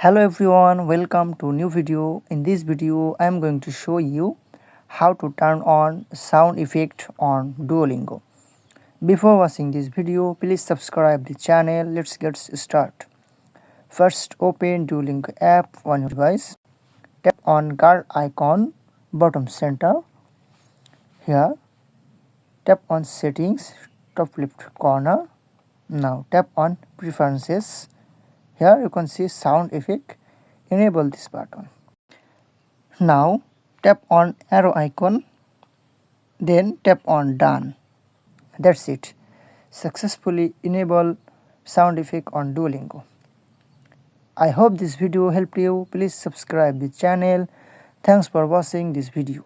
Hello everyone, welcome to new video. In this video I am going to show you how to turn on sound effect on Duolingo. Before watching this video, please subscribe the channel. Let's get start. First, open Duolingo app on your device. Tap on guard icon bottom center. Here, tap on settings top left corner. Now tap on preferences. Here you can see sound effect. Enable this button. Now tap on arrow icon, then tap on done. That's it. Successfully enable sound effect on Duolingo. I hope this video helped you. Please subscribe the channel. Thanks for watching this video.